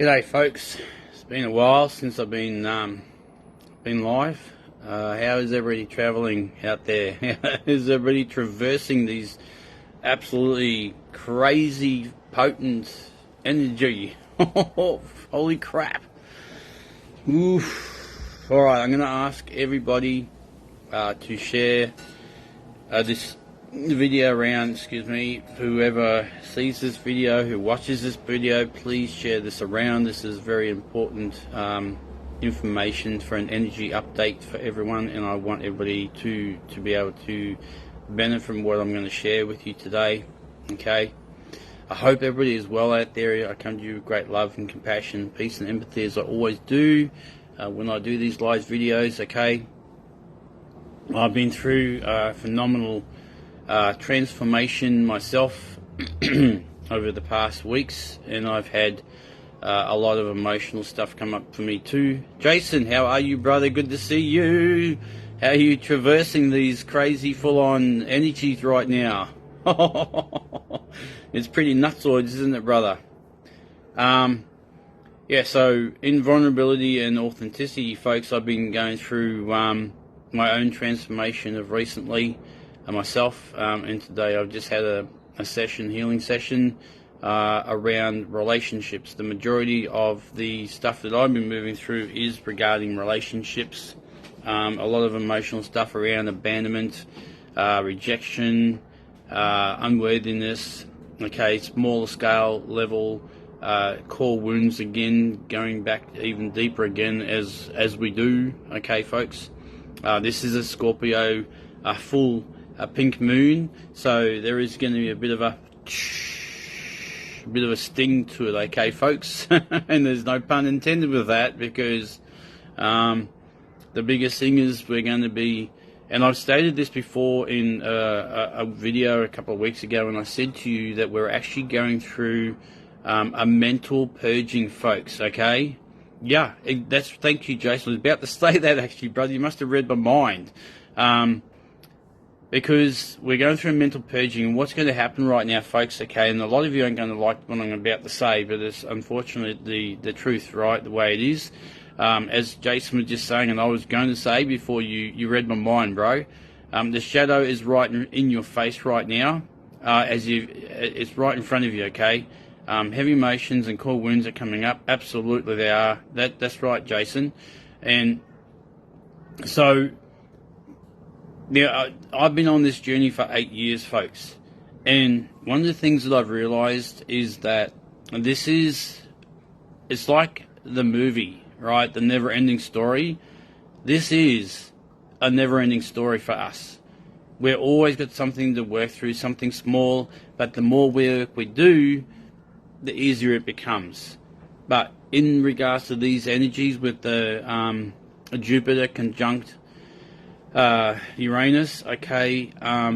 G'day folks, it's been a while since I've been live. How is everybody travelling out there? How is everybody traversing these absolutely crazy potent energy? Holy crap. Oof. Alright, I'm going to ask everybody to share this video around, whoever sees this video, who watches this video, please share this around. This is very important information for an energy update for everyone, and I want everybody to be able to benefit from what I'm going to share with you today. Okay, I hope everybody is well out there. I come to you with great love and compassion, peace and empathy, as I always do when I do these live videos. Okay, I've been through phenomenal transformation myself over the past weeks, and I've had a lot of emotional stuff come up for me too. Jason, how are you, brother? Good to see you. How are you traversing these crazy full-on energies right now? It's pretty nutsoids, isn't it, brother? Yeah, so in vulnerability and authenticity, folks, I've been going through my own transformation of recently myself, and today I've just had a healing session around relationships. The majority of the stuff that I've been moving through is regarding relationships. A lot of emotional stuff around abandonment, rejection, unworthiness. Okay, smaller scale level, core wounds again, going back even deeper again as we do. Okay, folks, this is a Scorpio full pink moon, so there is going to be a bit of a sting to it, okay, folks? And there's no pun intended with that, because the biggest thing is we're going to be, and I've stated this before in a video a couple of weeks ago, and I said to you that we're actually going through a mental purging, folks. Okay, yeah, thank you, Jason. I was about to say that, actually, brother. You must have read my mind. Because we're going through a mental purging, and what's going to happen right now, folks, okay, and a lot of you aren't going to like what I'm about to say, but it's unfortunately the truth, right, the way it is. As Jason was just saying, and I was going to say before you read my mind, bro, the shadow is right in your face right now, it's right in front of you, okay? Heavy emotions and core wounds are coming up. Absolutely they are. That's right, Jason. And so, now, I've been on this journey for 8 years, folks, and one of the things that I've realized is that it's like the movie, right, the never-ending story. This is a never-ending story for us. We've always got something to work through, something small, but the more work we do, the easier it becomes. But in regards to these energies with the Jupiter conjunct Uranus, okay, I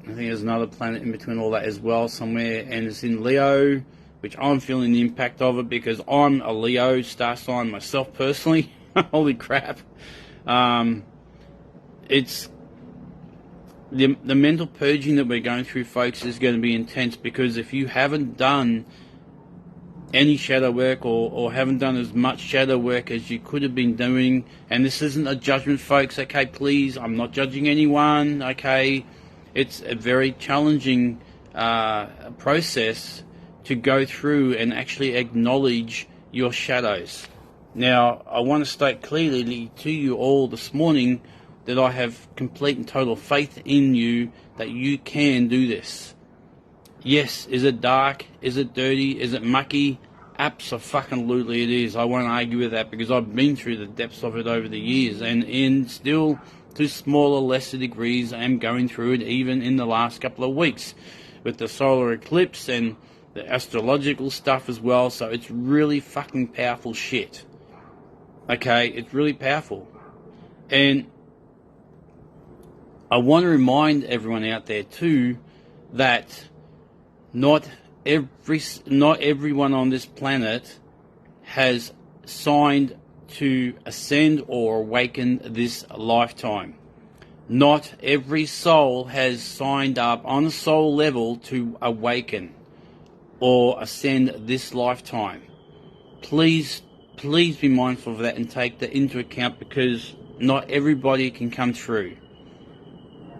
think there's another planet in between all that as well somewhere, and it's in Leo, which I'm feeling the impact of it because I'm a Leo star sign myself personally. Holy crap. It's the mental purging that we're going through, folks, is going to be intense, because if you haven't done any shadow work or haven't done as much shadow work as you could have been doing, and this isn't a judgment, folks, okay, please, I'm not judging anyone, okay, it's a very challenging process to go through and actually acknowledge your shadows. Now, I want to state clearly to you all this morning that I have complete and total faith in you that you can do this. Yes, is it dark? Is it dirty? Is it mucky? Absolutely it is. I won't argue with that, because I've been through the depths of it over the years, and still to smaller, lesser degrees I am going through it, even in the last couple of weeks with the solar eclipse and the astrological stuff as well. So it's really fucking powerful shit. Okay, it's really powerful. And I want to remind everyone out there too that not everyone on this planet has signed to ascend or awaken this lifetime. Not every soul has signed up on a soul level to awaken or ascend this lifetime. please be mindful of that and take that into account, because not everybody can come through.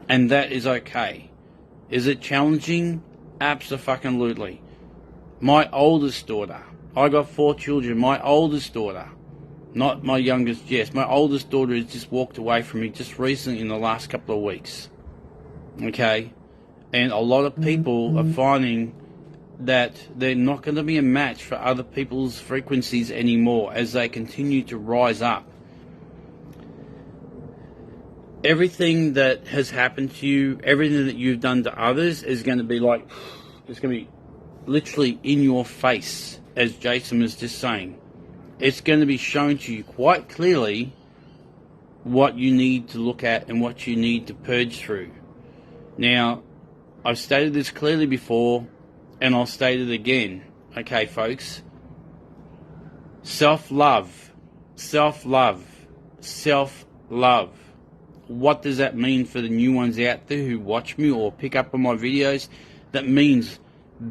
And that is okay. Is it challenging? Abso-fucking-lutely. My oldest daughter, I got 4 children, my oldest daughter, not my youngest Jess, my oldest daughter has just walked away from me just recently in the last couple of weeks. Okay? And a lot of people are finding that they're not going to be a match for other people's frequencies anymore as they continue to rise up. Everything that has happened to you, everything that you've done to others is going to be like, it's going to be literally in your face, as Jason was just saying. It's going to be shown to you quite clearly what you need to look at and what you need to purge through. Now, I've stated this clearly before, and I'll state it again. Okay, folks? Self-love. Self-love. Self-love. What does that mean for the new ones out there who watch me or pick up on my videos? That means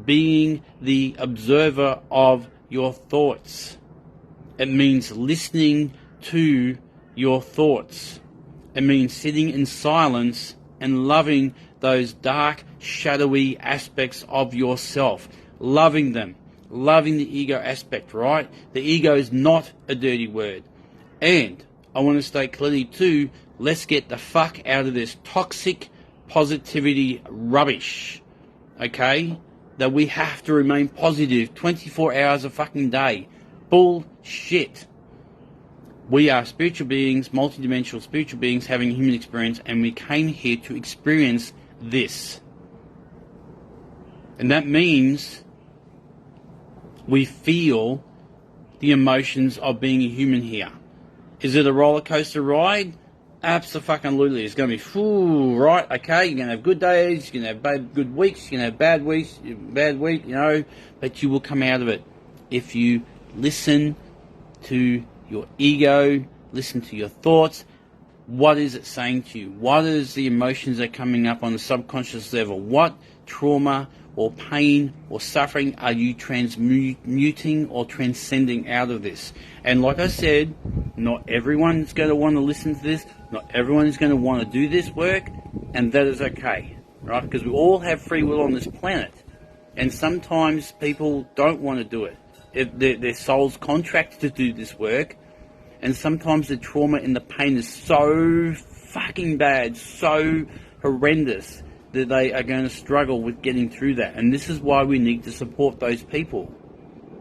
being the observer of your thoughts. It means listening to your thoughts. It means sitting in silence and loving those dark, shadowy aspects of yourself. Loving them. Loving the ego aspect, right? The ego is not a dirty word. And I want to state clearly too, let's get the fuck out of this toxic positivity rubbish. Okay? That we have to remain positive 24 hours a fucking day. Bullshit. We are spiritual beings, multidimensional spiritual beings having a human experience, and we came here to experience this. And that means we feel the emotions of being a human here. Is it a roller coaster ride? Absolutely. It's going to be, right, okay, you're going to have good days, you're going to have good weeks, you're going to have bad week, you know, but you will come out of it if you listen to your ego, listen to your thoughts. What is it saying to you? What is the emotions that are coming up on the subconscious level? What trauma or pain or suffering are you transmuting or transcending out of this? And like I said, not everyone's going to want to listen to this. Not everyone is going to want to do this work, and that is okay, right? Because we all have free will on this planet, and sometimes people don't want to do it. If their soul's contracted to do this work, and sometimes the trauma and the pain is so fucking bad, so horrendous, that they are going to struggle with getting through that. And this is why we need to support those people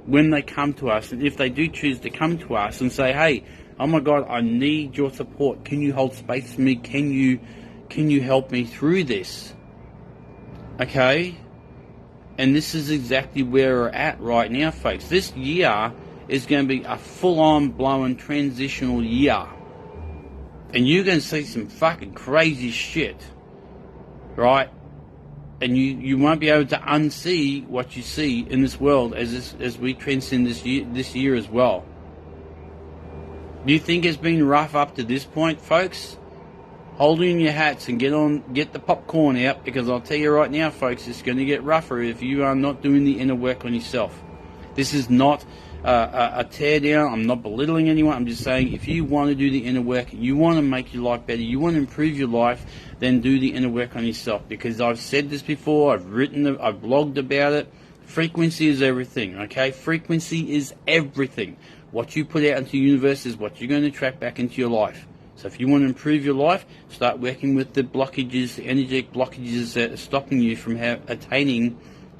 when they come to us, and if they do choose to come to us and say, hey, oh my God, I need your support. Can you hold space for me? Can you help me through this? Okay? And this is exactly where we're at right now, folks. This year is going to be a full-on blowing transitional year. And you're going to see some fucking crazy shit. Right? And you won't be able to unsee what you see in this world as we transcend this year as well. Do you think it's been rough up to this point, folks? Hold in your hats and get the popcorn out, because I'll tell you right now, folks, it's going to get rougher if you are not doing the inner work on yourself. This is not a tear down. I'm not belittling anyone. I'm just saying, if you want to do the inner work, you want to make your life better, you want to improve your life, then do the inner work on yourself. Because I've said this before, I've blogged about it. Frequency is everything, okay? Frequency is everything. What you put out into the universe is what you're going to attract back into your life. So if you want to improve your life, start working with the blockages, the energetic blockages that are stopping you from attaining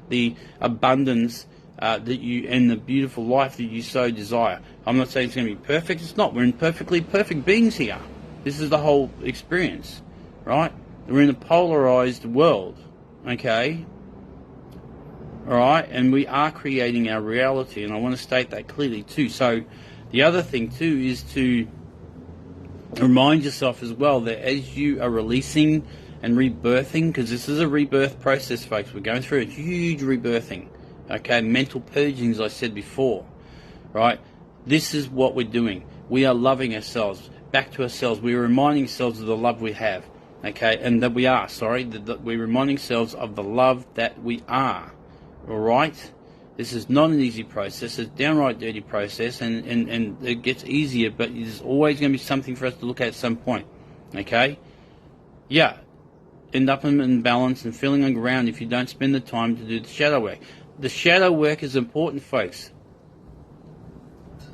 the abundance that you and the beautiful life that you so desire. I'm not saying it's going to be perfect. It's not. We're in perfectly perfect beings here. This is the whole experience, right? We're in a polarized world, okay? All right, and we are creating our reality, and I want to state that clearly too. So the other thing too is to remind yourself as well that as you are releasing and rebirthing, because this is a rebirth process, folks. We're going through a huge rebirthing, okay? Mental purging, as I said before, right? This is what we're doing. We are loving ourselves, back to ourselves. We're reminding ourselves of the love we have, okay? And that we are, that we're reminding ourselves of the love that we are. All right, This is not an easy process. It's a downright dirty process, and it gets easier, but there's always going to be something for us to look at some point. Okay? Yeah. End up in balance and feeling on ground if you don't spend the time to do the shadow work. The shadow work is important, folks.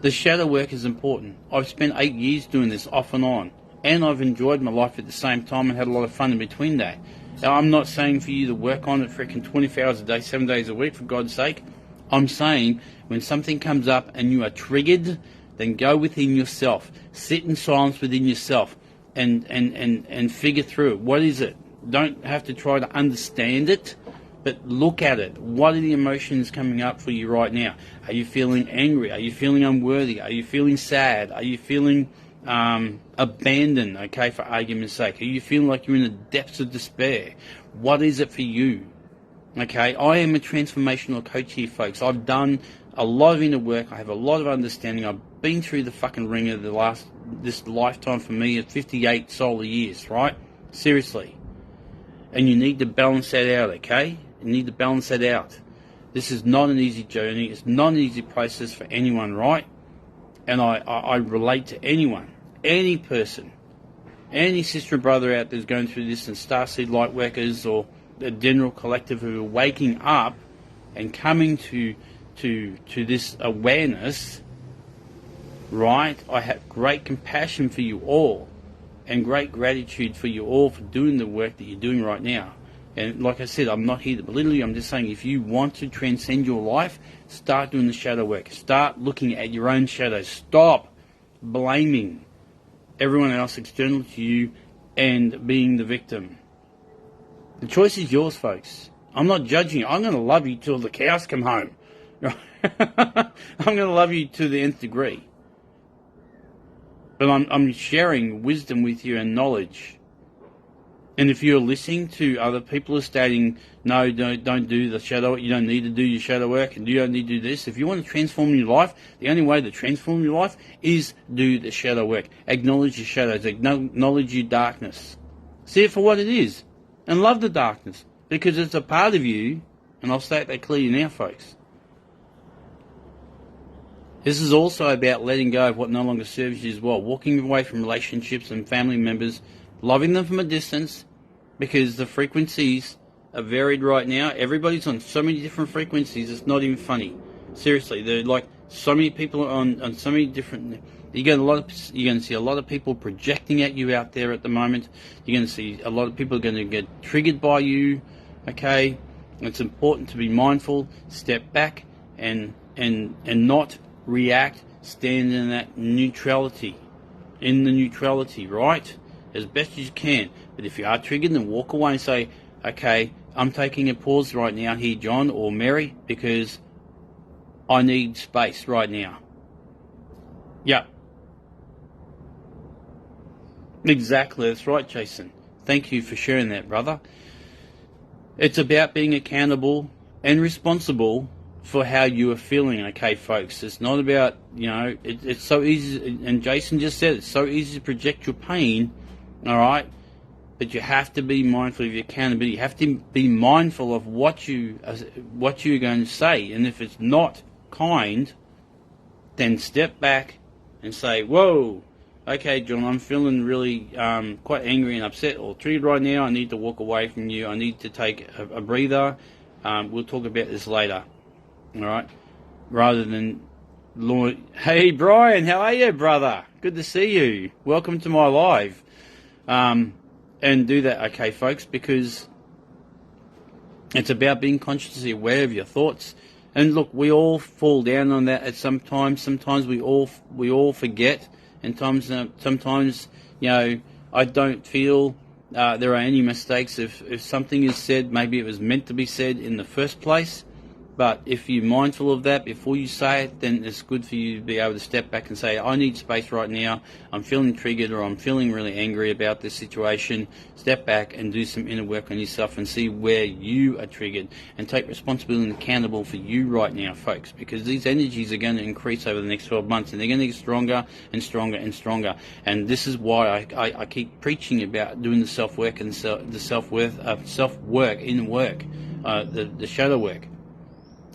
The shadow work is important. I've spent 8 years doing this off and on, and I've enjoyed my life at the same time and had a lot of fun in between that. Now, I'm not saying for you to work on it freaking 24 hours a day, 7 days a week, for God's sake. I'm saying when something comes up and you are triggered, then go within yourself. Sit in silence within yourself and figure through it. What is it? Don't have to try to understand it, but look at it. What are the emotions coming up for you right now? Are you feeling angry? Are you feeling unworthy? Are you feeling sad? Are you feeling abandoned, okay, for argument's sake? Are you feeling like you're in the depths of despair? What is it for you? Okay, I am a transformational coach here, folks. I've done a lot of inner work. I have a lot of understanding. I've been through the fucking ringer this lifetime for me at 58 solar years, right? Seriously. And you need to balance that out, okay? You need to balance that out. This is not an easy journey. It's not an easy process for anyone, right? And I relate to anyone, any person, any sister or brother out there who's going through this, and Starseed Lightworkers or the general collective who are waking up and coming to this awareness, right? I have great compassion for you all and great gratitude for you all for doing the work that you're doing right now. And like I said, I'm not here to belittle you. I'm just saying, if you want to transcend your life, start doing the shadow work. Start looking at your own shadows. Stop blaming everyone else external to you and being the victim. The choice is yours, folks. I'm not judging you. I'm going to love you till the cows come home. I'm going to love you to the nth degree. But I'm sharing wisdom with you and knowledge. And if you're listening to other people who are stating, no, don't do the shadow work, you don't need to do your shadow work, and you don't need to do this. If you want to transform your life, the only way to transform your life is do the shadow work. Acknowledge your shadows. Acknowledge your darkness. See it for what it is. And love the darkness. Because it's a part of you, and I'll state that clearly now, folks. This is also about letting go of what no longer serves you as well. Walking away from relationships and family members, loving them from a distance, because the frequencies are varied right now. Everybody's on so many different frequencies, it's not even funny. Seriously, there are like so many people on so many different... You're going to see a lot of people projecting at you out there at the moment. You're going to see a lot of people are going to get triggered by you, okay? It's important to be mindful, step back, and not react, stand in that neutrality, right? As best as you can. But if you are triggered, then walk away and say, okay, I'm taking a pause right now here, John or Mary, because I need space right now. Yeah. Exactly, that's right, Jason. Thank you for sharing that, brother. It's about being accountable and responsible for how you are feeling, okay, folks? It's not about, it's so easy, and Jason just said, it's so easy to project your pain, all right? But you have to be mindful of your accountability. You have to be mindful of what you're going to say. And if it's not kind, then step back and say, whoa, okay, John, I'm feeling really quite angry and upset or triggered right now. I need to walk away from you. I need to take a breather. We'll talk about this later. All right? Rather than, hey, Brian, how are you, brother? Good to see you. Welcome to my live. And do that, okay, folks, because it's about being consciously aware of your thoughts. And look, we all fall down on that at some times. Sometimes we all forget. And sometimes, I don't feel there are any mistakes. If something is said, maybe it was meant to be said in the first place. But if you're mindful of that before you say it, then it's good for you to be able to step back and say, I need space right now. I'm feeling triggered, or I'm feeling really angry about this situation. Step back and do some inner work on yourself and see where you are triggered, and take responsibility and accountable for you right now, folks, because these energies are going to increase over the next 12 months, and they're going to get stronger and stronger and stronger. And this is why I keep preaching about doing the self-work and the self-work, inner work, the shadow work.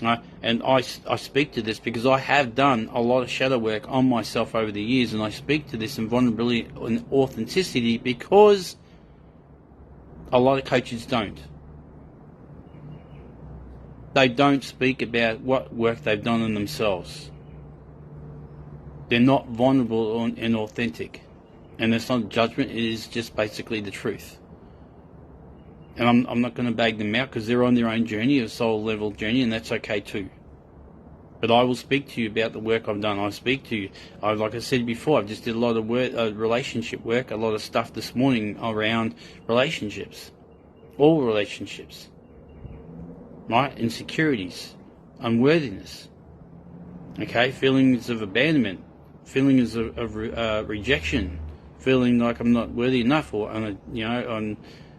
And I speak to this because I have done a lot of shadow work on myself over the years, and I speak to this in vulnerability and authenticity because a lot of coaches don't. They don't speak about what work they've done on themselves. They're not vulnerable and authentic. And it's not judgment, it is just basically the truth. And I'm not going to bag them out because they're on their own journey, a soul level journey, and that's okay too. But I will speak to you about the work I've done. I speak to you. Like I said before, I've just did a lot of work, relationship work, a lot of stuff this morning around relationships. All relationships. Right? Insecurities. Unworthiness. Okay? Feelings of abandonment. Feelings of rejection. Feeling like I'm not worthy enough, or I'm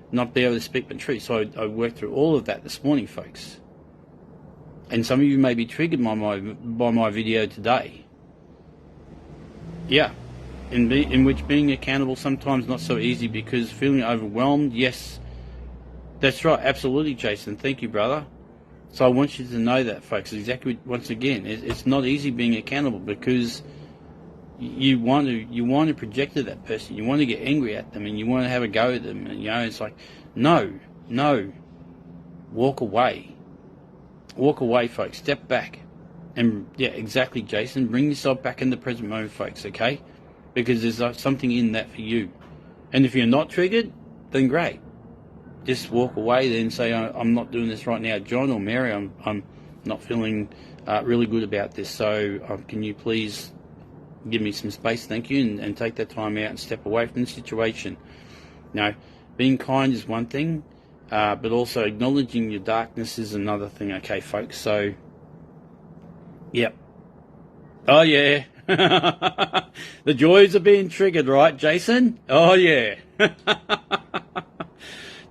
not be able to speak my truth. So I worked through all of that this morning, folks. And some of you may be triggered by my video today. Yeah, in which being accountable sometimes not so easy because feeling overwhelmed. Yes, that's right. Absolutely, Jason. Thank you, brother. So I want you to know that, folks. Exactly. Once again, it's not easy being accountable because you want to project to that person. You want to get angry at them and you want to have a go at them. And, it's like, no, walk away. Walk away, folks. Step back. And, yeah, exactly, Jason. Bring yourself back in the present moment, folks, okay? Because there's something in that for you. And if you're not triggered, then great. Just walk away then and say, I'm not doing this right now. John or Mary, I'm not feeling really good about this. So can you please give me some space, thank you, and take that time out and step away from the situation. Now, being kind is one thing, but also acknowledging your darkness is another thing, okay, folks? So, yep. Oh, yeah. The joys of being triggered, right, Jason? Oh, yeah.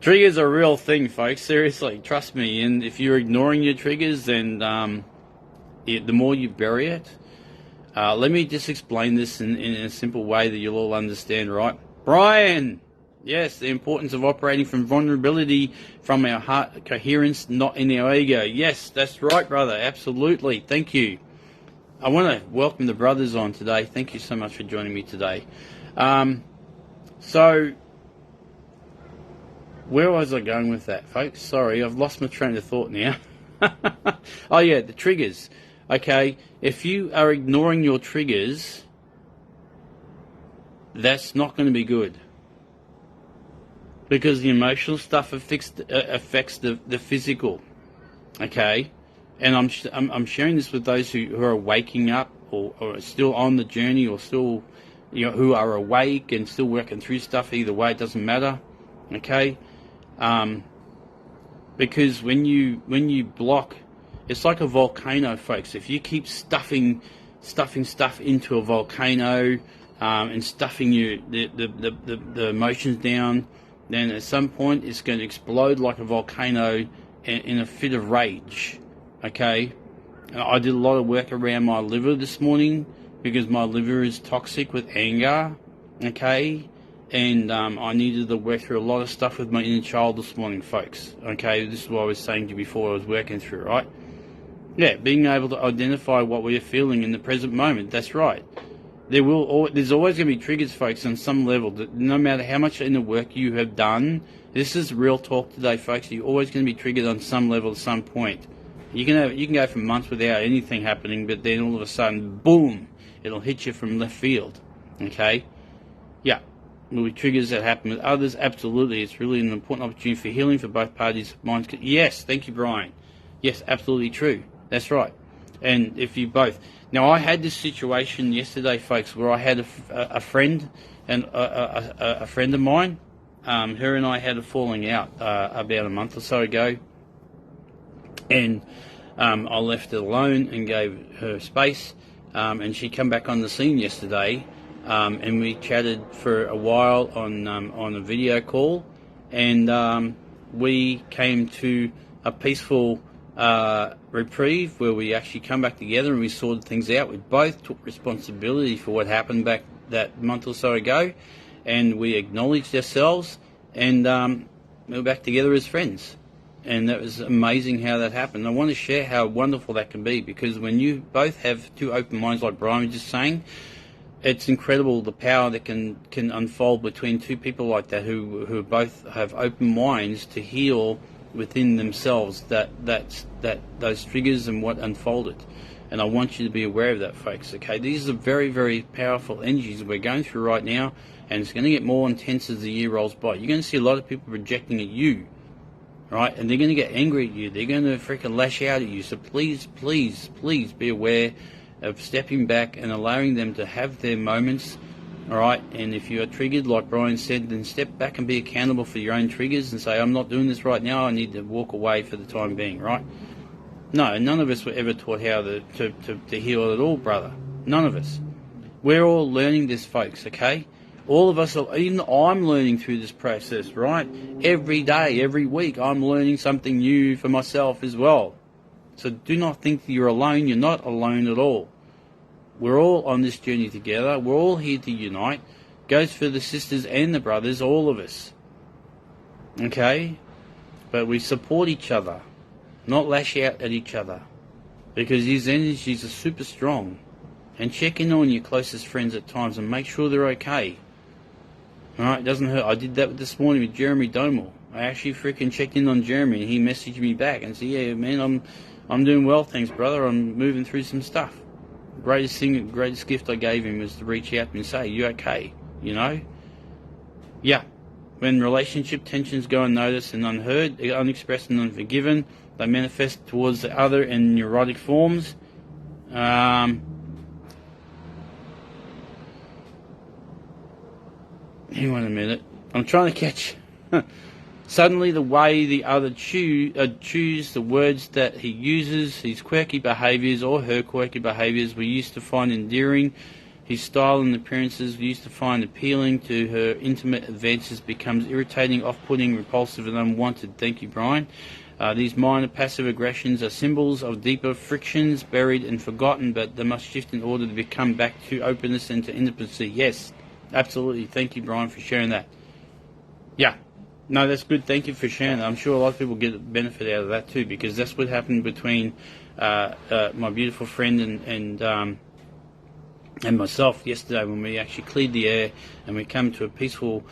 Triggers are a real thing, folks, seriously, trust me. And if you're ignoring your triggers, then the more you bury it. Let me just explain this in a simple way that you'll all understand, right? Brian! Yes, the importance of operating from vulnerability, from our heart coherence, not in our ego. Yes, that's right, brother. Absolutely. Thank you. I want to welcome the brothers on today. Thank you so much for joining me today. So, where was I going with that, folks? Sorry, I've lost my train of thought now. Oh, yeah, the triggers. Okay, if you are ignoring your triggers, that's not going to be good. Because the emotional stuff affects the physical. Okay? And I'm sharing this with those who are waking up or are still on the journey or still, who are awake and still working through stuff. Either way, it doesn't matter. Okay? Because when you block, it's like a volcano, folks. If you keep stuffing stuff into a volcano and stuffing the emotions down, then at some point it's going to explode like a volcano in a fit of rage. Okay? And I did a lot of work around my liver this morning because my liver is toxic with anger. Okay? And I needed to work through a lot of stuff with my inner child this morning, folks. Okay? This is what I was saying to you before I was working through, right? Yeah, being able to identify what we are feeling in the present moment. That's right. There's always going to be triggers, folks, on some level. No matter how much inner work you have done, this is real talk today, folks. You're always going to be triggered on some level at some point. You can go for months without anything happening, but then all of a sudden, boom, it'll hit you from left field. Okay? Yeah. Will be triggers that happen with others? Absolutely. It's really an important opportunity for healing for both parties' minds. Yes, thank you, Brian. Yes, absolutely true. That's right. And if you both... Now, I had this situation yesterday, folks, where I had a friend and a friend of mine. Her and I had a falling out about a month or so ago. And I left it alone and gave her space. And she came back on the scene yesterday. And we chatted for a while on a video call. And we came to a peaceful... reprieve where we actually come back together and we sorted things out. We both took responsibility for what happened back that month or so ago, and we acknowledged ourselves, and we were back together as friends. And that was amazing how that happened. I want to share how wonderful that can be, because when you both have two open minds, like Brian was just saying, it's incredible the power that can unfold between two people like that who both have open minds to heal within themselves those triggers and what unfolded. And I want you to be aware of that, folks. Okay, these are very, very powerful energies we're going through right now, and it's going to get more intense as the year rolls by. You're going to see a lot of people projecting at you, right? And they're going to get angry at you. They're going to freaking lash out at you. So please, please, please be aware of stepping back and allowing them to have their moments, all right? And if you are triggered, like Brian said, then step back and be accountable for your own triggers and say, I'm not doing this right now. I need to walk away for the time being, right? No, none of us were ever taught how to heal at all, brother. None of us. We're all learning this, folks, okay? All of us, even I'm learning through this process, right? Every day, every week, I'm learning something new for myself as well. So do not think that you're alone. You're not alone at all. We're all on this journey together. We're all here to unite. Goes for the sisters and the brothers, all of us. Okay? But we support each other, not lash out at each other, because these energies are super strong. And check in on your closest friends at times and make sure they're okay. Alright, it doesn't hurt. I did that this morning with Jeremy Domel. I actually freaking checked in on Jeremy, and he messaged me back and said, yeah, man, I'm doing well, thanks, brother. I'm moving through some stuff. Greatest gift I gave him was to reach out and say, you okay? You know? Yeah. When relationship tensions go unnoticed and unheard, unexpressed and unforgiven, they manifest towards the other in neurotic forms. Hang on a minute. I'm trying to catch... Suddenly the way the other choose the words that he uses, his quirky behaviours or her quirky behaviours we used to find endearing, his style and appearances we used to find appealing to her intimate advances becomes irritating, off-putting, repulsive and unwanted. Thank you, Brian. These minor passive aggressions are symbols of deeper frictions, buried and forgotten, but they must shift in order to become back to openness and to intimacy. Yes, absolutely. Thank you, Brian, for sharing that. Yeah. No, that's good. Thank you for sharing that. I'm sure a lot of people get a benefit out of that too, because that's what happened between my beautiful friend and myself yesterday when we actually cleared the air and we come to a peaceful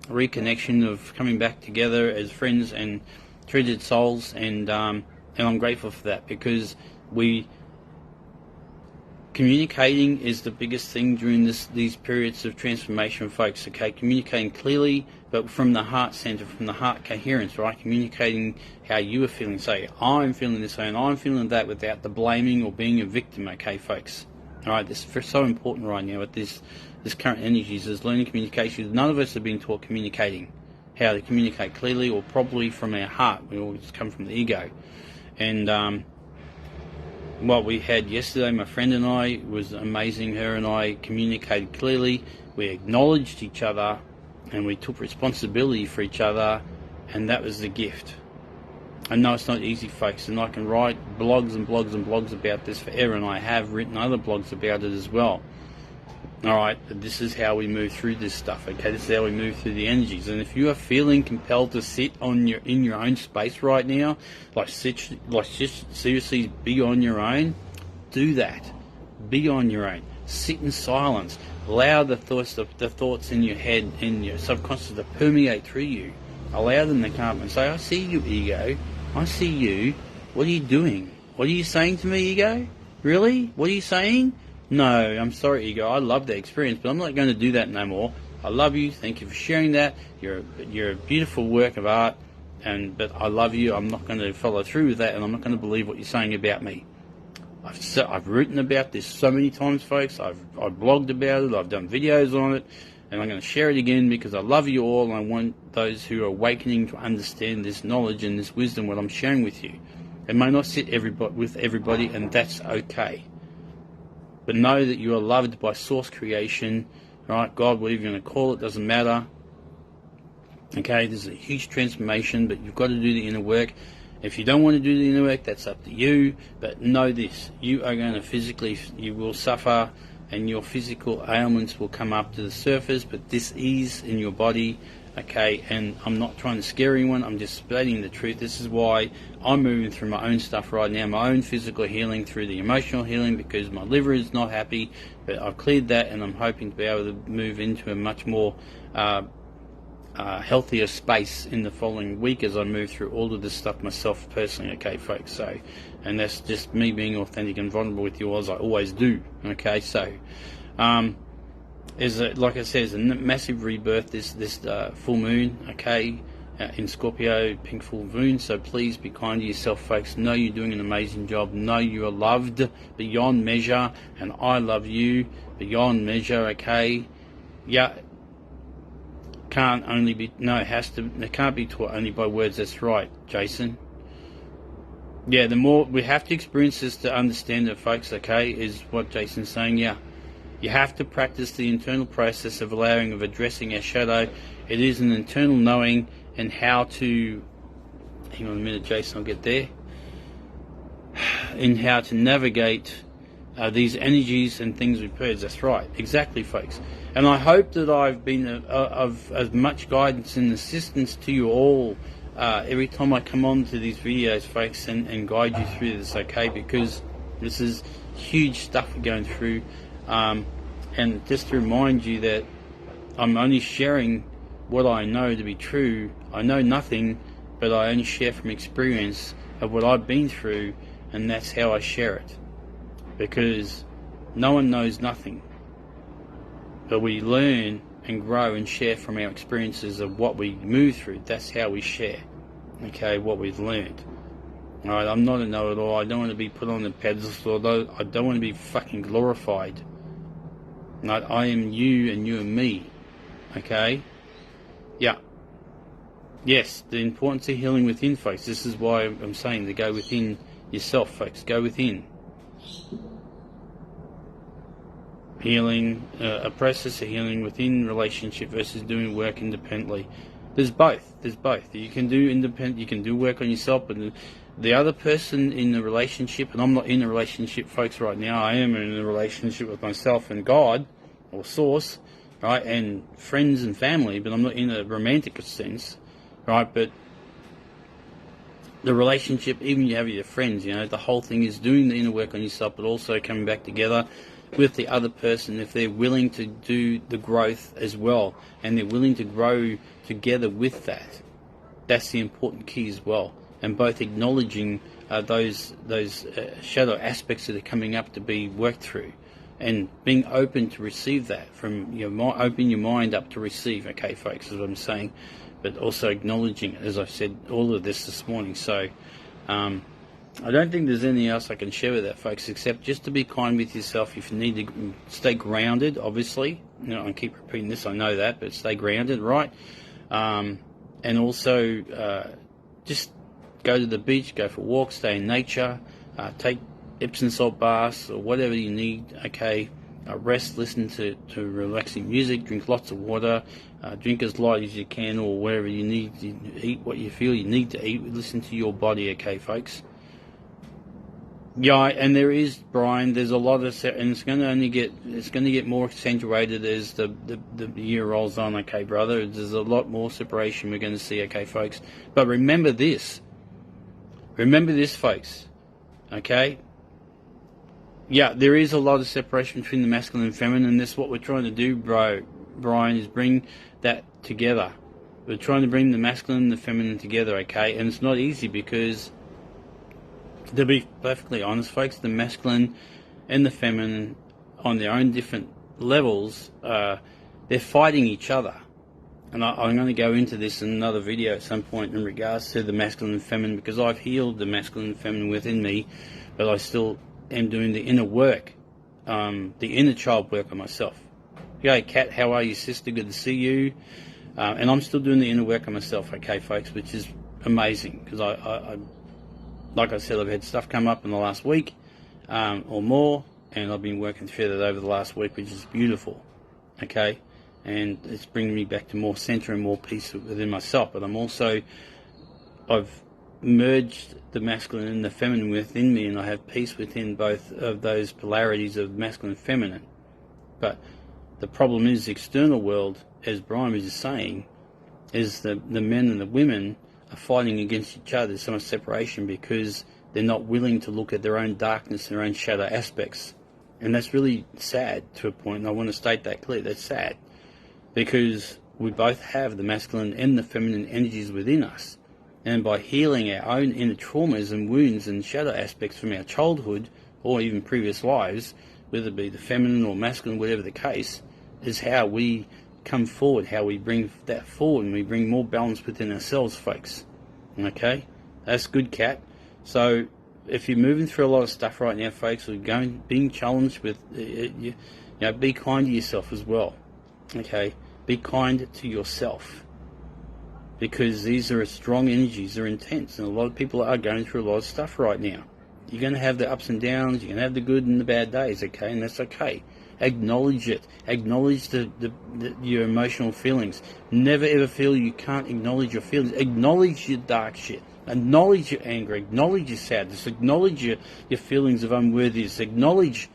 reconnection of coming back together as friends and treated souls, and I'm grateful for that, because communicating is the biggest thing during these periods of transformation, folks, okay? Communicating clearly, but from the heart center, from the heart coherence, right? Communicating how you are feeling. Say, I'm feeling this way and I'm feeling that, without the blaming or being a victim, okay, folks? All right, this is so important right now with this current energies, is learning communication. None of us have been taught communicating, how to communicate clearly or properly from our heart. We always come from the ego. And what we had yesterday, my friend and I, was amazing. Her and I communicated clearly. We acknowledged each other and we took responsibility for each other, and that was the gift. I know it's not easy, folks, and I can write blogs and blogs and blogs about this forever, and I have written other blogs about it as well. Alright, but this is how we move through this stuff, okay? This is how we move through the energies. And if you are feeling compelled to sit in your own space right now, just seriously be on your own, do that. Be on your own. Sit in silence. Allow the thoughts in your head, in your subconscious, to permeate through you. Allow them to come and say, I see you, ego. I see you. What are you doing? What are you saying to me, ego? Really? What are you saying? No, I'm sorry, ego. I love that experience, but I'm not going to do that no more. I love you. Thank you for sharing that. You're a beautiful work of art, but I love you. I'm not going to follow through with that, and I'm not going to believe what you're saying about me. I've written about this so many times, folks. I've blogged about it. I've done videos on it, and I'm going to share it again because I love you all, and I want those who are awakening to understand this knowledge and this wisdom, what I'm sharing with you. It may not sit with everybody, and that's okay. But know that you are loved by source creation, right? God, whatever you're going to call it, doesn't matter. Okay, this is a huge transformation, but you've got to do the inner work. If you don't want to do the inner work, that's up to you. But know this, you are going to you will suffer, and your physical ailments will come up to the surface, but this ease in your body okay, and I'm not trying to scare anyone, I'm just stating the truth. This is why I'm moving through my own stuff right now, my own physical healing through the emotional healing, because my liver is not happy, but I've cleared that, and I'm hoping to be able to move into a much more healthier space in the following week as I move through all of this stuff myself personally, okay folks. So, and that's just me being authentic and vulnerable with you, as I always do, okay. So like I said, it's a massive rebirth this full moon, okay, in Scorpio, pink full moon. So please be kind to yourself, folks. Know you're doing an amazing job. Know you are loved beyond measure, and I love you beyond measure, okay. Yeah, it can't be taught only by words. That's right, Jason. Yeah, the more we have to experience this to understand it, folks, okay, is what Jason's saying. Yeah, you have to practice the internal process of addressing our shadow. It is an internal knowing, and how to, hang on a minute, Jason, I'll get there, in how to navigate these energies and things we've heard. That's right, exactly, folks. And I hope that I've been of as much guidance and assistance to you all every time I come on to these videos, folks, and guide you through this, okay, because this is huge stuff we're going through. And just to remind you that I'm only sharing what I know to be true. I know nothing, but I only share from experience of what I've been through, and that's how I share it. Because no one knows nothing, but we learn and grow and share from our experiences of what we move through. That's how we share, okay, what we've learned. Alright, I'm not a know-it-all. I don't want to be put on the pedestal, although I don't want to be fucking glorified. I am you, and you are me, okay? Yeah. Yes, the importance of healing within, folks. This is why I'm saying to go within yourself, folks. Go within. Healing, a process of healing within relationship versus doing work independently. There's both. You can do independent, you can do work on yourself, but the other person in the relationship, and I'm not in a relationship, folks, right now. I am in a relationship with myself and God, or Source, right, and friends and family, but I'm not in a romantic sense, right, but the relationship, even you have your friends, the whole thing is doing the inner work on yourself, but also coming back together with the other person if they're willing to do the growth as well, and they're willing to grow together with that. That's the important key as well, and both acknowledging those shadow aspects that are coming up to be worked through, and being open to receive that from open your mind up to receive, okay folks, is what I'm saying, but also acknowledging it, as I said all of this morning. So I don't think there's anything else I can share with that, folks, except just to be kind with yourself. If you need to stay grounded, obviously, I keep repeating this, I know that, but stay grounded, right? And also just go to the beach, go for a walk, stay in nature, take Epsom salt baths or whatever you need, okay? Rest, listen to relaxing music, drink lots of water, drink as light as you can, or wherever you need to eat what you feel you need to eat. Listen to your body, okay, folks? Yeah, and there is, Brian, there's a lot of, and it's going to get more accentuated as the year rolls on, okay, brother. There's a lot more separation we're going to see, okay, folks. But remember this, folks, okay? Yeah, there is a lot of separation between the masculine and feminine, and that's what we're trying to do, Brian, is bring that together. We're trying to bring the masculine and the feminine together, okay? And it's not easy because, to be perfectly honest, folks, the masculine and the feminine, on their own different levels, they're fighting each other. And I'm going to go into this in another video at some point in regards to the masculine and feminine, because I've healed the masculine and feminine within me, but I still am doing the inner work, the inner child work on myself. Okay, Kat, how are you, sister? Good to see you. And I'm still doing the inner work on myself, okay, folks, which is amazing, because I like I said, I've had stuff come up in the last week or more, and I've been working through that over the last week, which is beautiful, okay? And it's bringing me back to more center and more peace within myself. But I've merged the masculine and the feminine within me, and I have peace within both of those polarities of masculine and feminine. But the problem is the external world, as Brian was just saying, is the men and the women are fighting against each other. There's so much separation because they're not willing to look at their own darkness and their own shadow aspects. And that's really sad to a point, and I want to state that clearly. That's sad because we both have the masculine and the feminine energies within us. And by healing our own inner traumas and wounds and shadow aspects from our childhood or even previous lives, whether it be the feminine or masculine, whatever the case, is how we come forward, how we bring that forward, and we bring more balance within ourselves, folks. Okay? That's good, Kat. So if you're moving through a lot of stuff right now, folks, we're being challenged with, you know, be kind to yourself as well. Okay? Be kind to yourself. Because these are strong energies, they're intense, and a lot of people are going through a lot of stuff right now. You're going to have the ups and downs, you're going to have the good and the bad days, okay? And that's okay. Acknowledge it. Acknowledge your emotional feelings. Never ever feel you can't acknowledge your feelings. Acknowledge your dark shit. Acknowledge your anger. Acknowledge your sadness. Acknowledge your feelings of unworthiness. Acknowledge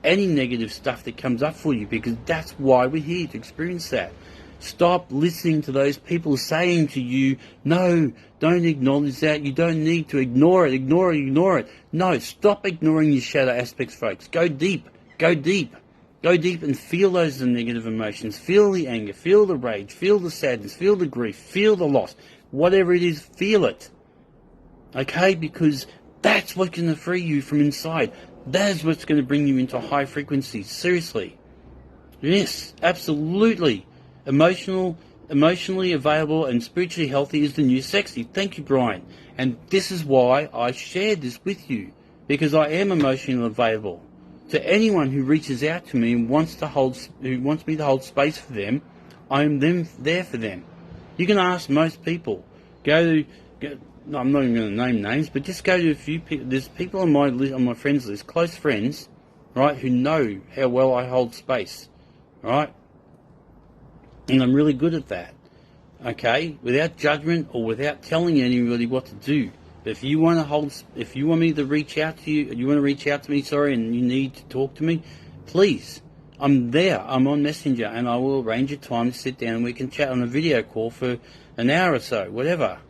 any negative stuff that comes up for you, because that's why we're here, to experience that. Stop listening to those people saying to you, no, don't acknowledge that, you don't need to, ignore it. No, stop ignoring your shadow aspects, folks. Go deep. Go deep and feel those negative emotions. Feel the anger, feel the rage, feel the sadness, feel the grief, feel the loss. Whatever it is, feel it. Okay? Because that's what's going to free you from inside. That's what's going to bring you into high frequencies. Seriously. Yes, absolutely. Emotionally available and spiritually healthy is the new sexy. Thank you, Brian. And this is why I shared this with you, because I am emotionally available. To anyone who reaches out to me and wants me to hold space for them, I am there for them. You can ask most people. I'm not even going to name names, but just go to a few people. There's people on my friends list, close friends, right, who know how well I hold space, right? And I'm really good at that, okay? Without judgment or without telling anybody what to do. But if you want me to reach out to you, and you need to talk to me, please, I'm there. I'm on Messenger, and I will arrange a time to sit down and we can chat on a video call for an hour or so, whatever.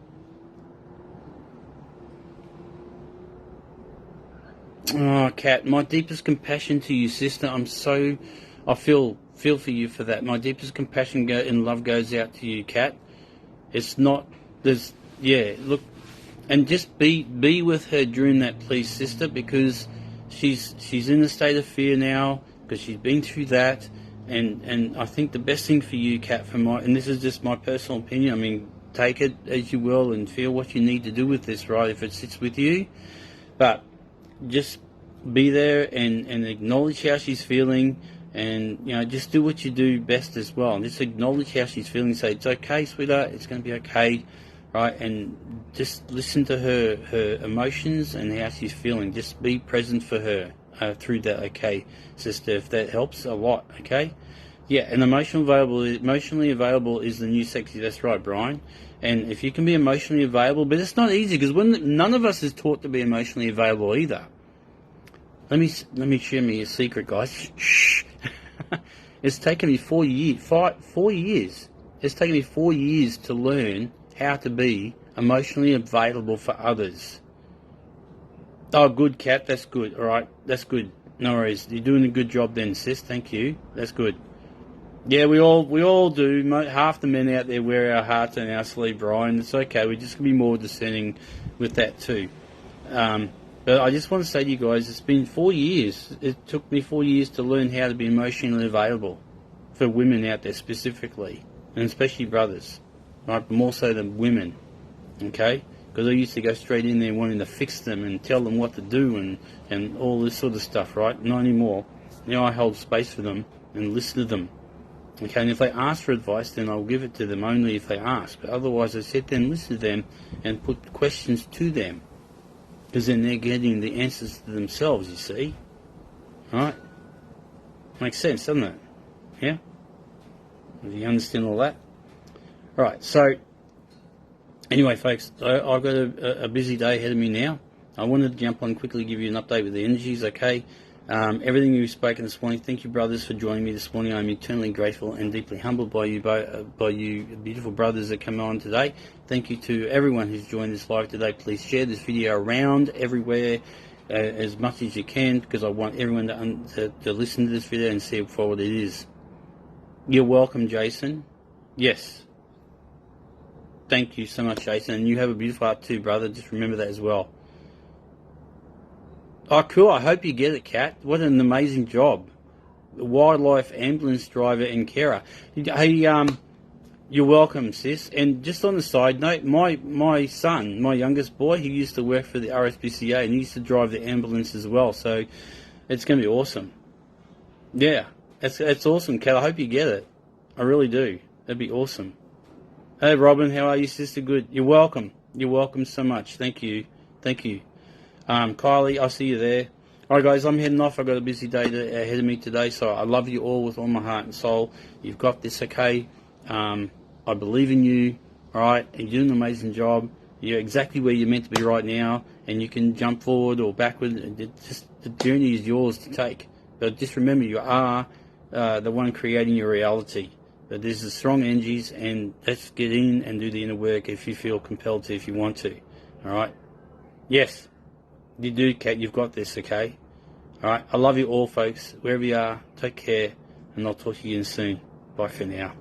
Oh, Kat, my deepest compassion to you, sister. I feel for you for that. My deepest compassion and love goes out to you, Kat. Look, and just be with her during that, please, sister, because she's in a state of fear now, because she's been through that, and I think the best thing for you, Kat, and this is just my personal opinion, I mean, take it as you will and feel what you need to do with this, right, if it sits with you, but just be there and acknowledge how she's feeling. And, you know, just do what you do best as well. And just acknowledge how she's feeling. Say, it's okay, sweetheart. It's going to be okay. Right? And just listen to her emotions and how she's feeling. Just be present for her through that, okay, sister, if that helps a lot, okay? Yeah, and emotionally available is the new sexy. That's right, Brian. And if you can be emotionally available, but it's not easy, because none of us is taught to be emotionally available either. Let me share me a secret, guys. Shh. It's taken me 4 years. 4 years. It's taken me 4 years to learn how to be emotionally available for others. Oh, good, Kat. That's good. All right, that's good. No worries. You're doing a good job then, sis. Thank you. That's good. Yeah, we all do. Half the men out there wear our hearts on our sleeve, Brian. It's okay. We're just gonna be more discerning with that too. But I just want to say to you guys, it's been 4 years. It took me 4 years to learn how to be emotionally available for women out there specifically, and especially brothers, right? More so than women, okay? Because I used to go straight in there wanting to fix them and tell them what to do and all this sort of stuff, right? Not anymore. Now I hold space for them and listen to them. Okay, and if they ask for advice, then I'll give it to them only if they ask. But otherwise, I sit there and listen to them and put questions to them. Because then they're getting the answers to themselves, you see. Alright? Makes sense, doesn't it? Yeah? Do you understand all that? Right, so, anyway, folks, I've got a busy day ahead of me now. I wanted to jump on quickly, give you an update with the energies, okay? Everything you've spoken this morning, thank you, brothers, for joining me this morning. I'm eternally grateful and deeply humbled by you, by you beautiful brothers that come on today. Thank you to everyone who's joined this live today. Please share this video around everywhere as much as you can, because I want everyone to listen to this video and see for what it is. You're welcome, Jason. Yes. Thank you so much, Jason. And you have a beautiful heart too, brother. Just remember that as well. Oh, cool. I hope you get it, Kat. What an amazing job. Wildlife ambulance driver and carer. Hey, you're welcome, sis. And just on the side note, my son, my youngest boy, he used to work for the RSPCA and he used to drive the ambulance as well. So it's going to be awesome. Yeah, it's awesome, Kat. I hope you get it. I really do. That'd be awesome. Hey, Robin, how are you, sister? Good. You're welcome. You're welcome so much. Thank you. Thank you. Kylie, I'll see you there. Alright guys, I'm heading off. I've got a busy day ahead of me today, so I love you all with all my heart and soul. You've got this, okay? I believe in you, alright? You're doing an amazing job. You're exactly where you're meant to be right now, and you can jump forward or backward. The journey is yours to take. But just remember, you are the one creating your reality. But there's the strong energies, and let's get in and do the inner work if you feel compelled to, if you want to. Alright? Yes. You do, Kat. You've got this, okay? Alright, I love you all, folks. Wherever you are, take care, and I'll talk to you again soon. Bye for now.